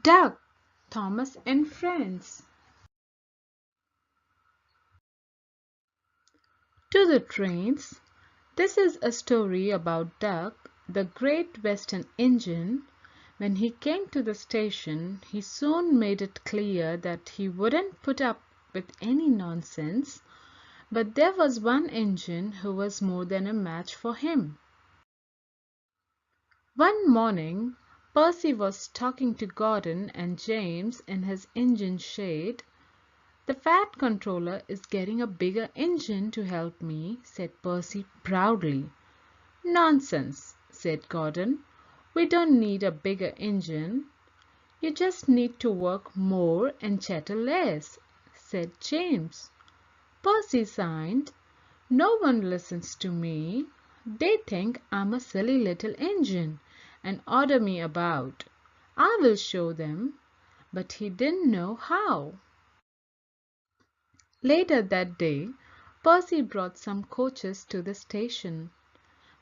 Duck, Thomas and Friends. To the trains. This is a story about Duck, the great Western engine. When he came to the station, he soon made it clear that he wouldn't put up with any nonsense, but there was one engine who was more than a match for him. One morning, Percy was talking to Gordon and James in his engine shed. "The Fat Controller is getting a bigger engine to help me," said Percy proudly. "Nonsense," said Gordon. "We don't need a bigger engine." "You just need to work more and chatter less," said James. Percy sighed. "No one listens to me. They think I'm a silly little engine and order me about. I will show them." But he didn't know how. Later that day, Percy brought some coaches to the station.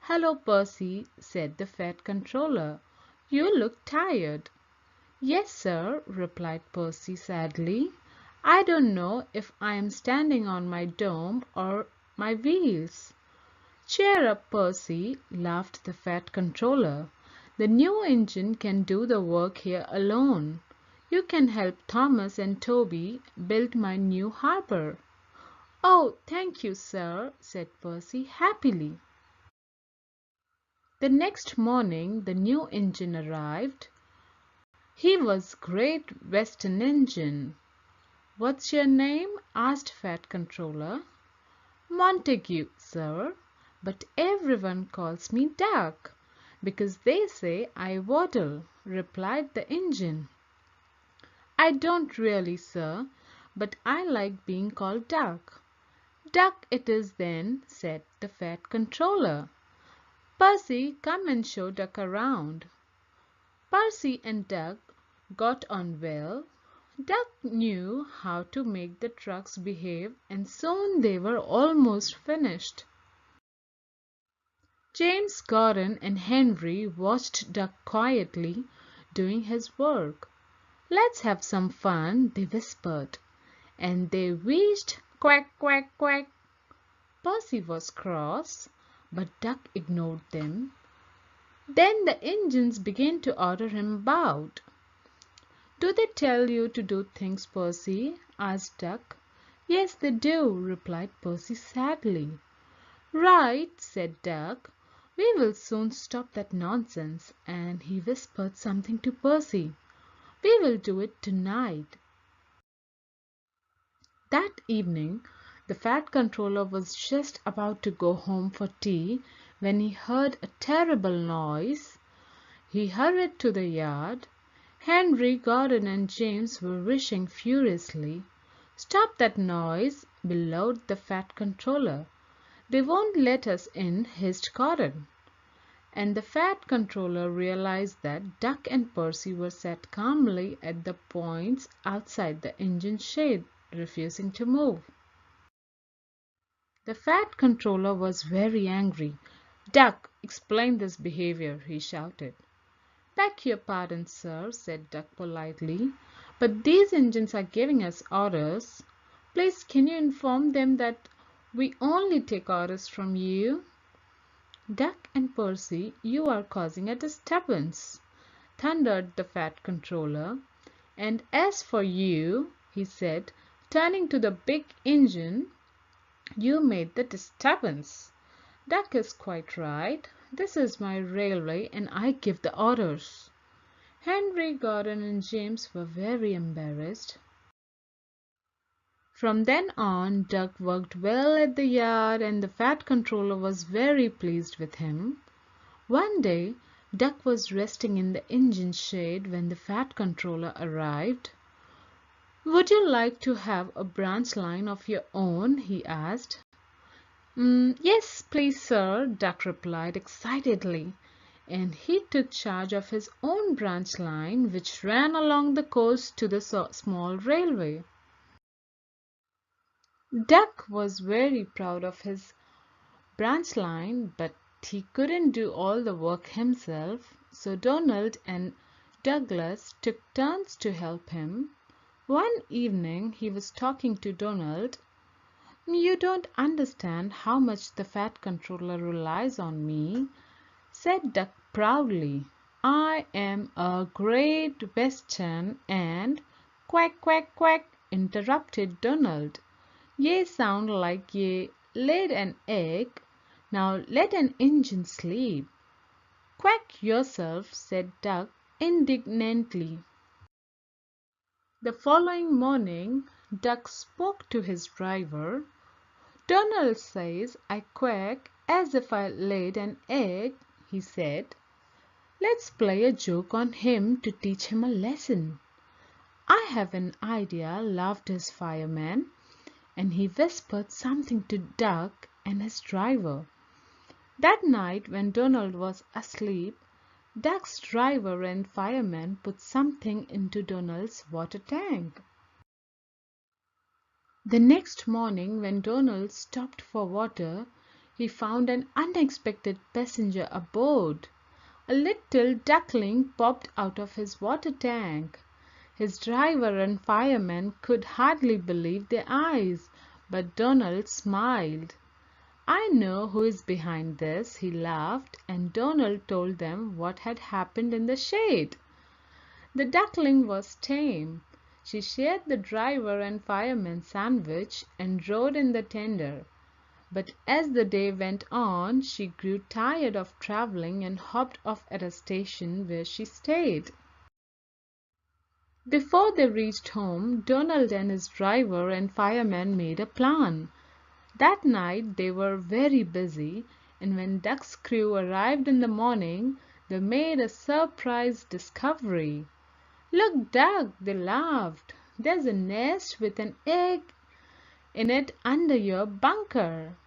"Hello, Percy," said the Fat Controller. "You look tired." "Yes, sir," replied Percy sadly. "I don't know if I am standing on my dome or my wheels." "Cheer up, Percy," laughed the Fat Controller. "The new engine can do the work here alone. You can help Thomas and Toby build my new harbor." "Oh, thank you, sir," said Percy happily. The next morning the new engine arrived. He was Great Western Engine. "What's your name?" asked Fat Controller. "Montague, sir, but everyone calls me Duck, because they say I waddle," replied the engine. "I don't really, sir, but I like being called Duck." "Duck it is then," said the Fat Controller. "Percy, come and show Duck around." Percy and Duck got on well. Duck knew how to make the trucks behave, and soon they were almost finished. James, Gordon, and Henry watched Duck quietly doing his work. "Let's have some fun," they whispered, and they wheezed quack, quack, quack. Percy was cross, but Duck ignored them. Then the engines began to order him about. "Do they tell you to do things, Percy?" asked Duck. "Yes, they do," replied Percy sadly. "Right," said Duck. "We will soon stop that nonsense," and he whispered something to Percy. "We will do it tonight." That evening the Fat Controller was just about to go home for tea when he heard a terrible noise. He hurried to the yard. Henry, Gordon, and James were wishing furiously. "Stop that noise!" bellowed the Fat Controller. "They won't let us in," hissed Gordon. And the Fat Controller realized that Duck and Percy were sat calmly at the points outside the engine shed, refusing to move. The Fat Controller was very angry. "Duck, explain this behavior," he shouted. "Beg your pardon, sir," said Duck politely, "but these engines are giving us orders. Please can you inform them that we only take orders from you?" "Duck and Percy, you are causing a disturbance," thundered the Fat Controller. "And as for you," he said, turning to the big engine, "you made the disturbance. Duck is quite right. This is my railway and I give the orders." Henry, Gordon, and James were very embarrassed. From then on, Duck worked well at the yard and the Fat Controller was very pleased with him. One day, Duck was resting in the engine shed when the Fat Controller arrived. "Would you like to have a branch line of your own?" he asked. "Yes, please, sir," Duck replied excitedly, and he took charge of his own branch line, which ran along the coast to the small railway. Duck was very proud of his branch line, but he couldn't do all the work himself, so Donald and Douglas took turns to help him. One evening he was talking to Donald. "You don't understand how much the Fat Controller relies on me," said Duck proudly. "I am a Great Western and—" "Quack, quack, quack," interrupted Donald. "Ye sound like ye laid an egg. Now let an engine sleep." "Quack yourself," said Duck indignantly. The following morning Duck spoke to his driver. "Donald says I quack as if I laid an egg," he said. "Let's play a joke on him to teach him a lesson." "I have an idea," laughed his fireman, and he whispered something to Duck and his driver. That night when Donald was asleep, Duck's driver and fireman put something into Donald's water tank. The next morning when Donald stopped for water, he found an unexpected passenger aboard. A little duckling popped out of his water tank. His driver and fireman could hardly believe their eyes, but Donald smiled. "I know who is behind this," he laughed, and Donald told them what had happened in the shade. The duckling was tame. She shared the driver and fireman's sandwich and rode in the tender. But as the day went on, she grew tired of traveling and hopped off at a station where she stayed. Before they reached home, Donald and his driver and fireman made a plan. That night they were very busy, and when Duck's crew arrived in the morning, they made a surprise discovery. "Look, Duck," they laughed. "There's a nest with an egg in it under your bunker."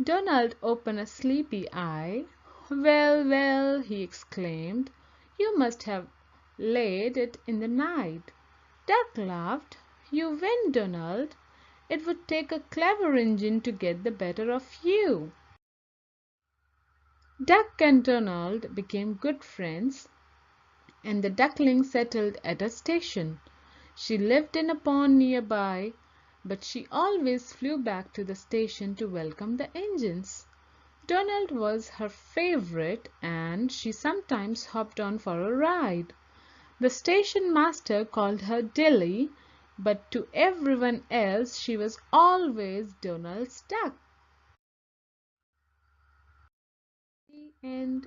Donald opened a sleepy eye. "Well, well," he exclaimed, "you must have laid it in the night." Duck laughed. "You win, Donald. It would take a clever engine to get the better of you." Duck and Donald became good friends, and the duckling settled at a station. She lived in a pond nearby, but she always flew back to the station to welcome the engines. Donald was her favorite, and she sometimes hopped on for a ride. The station master called her Dilly, but to everyone else she was always Donald's duck. The end.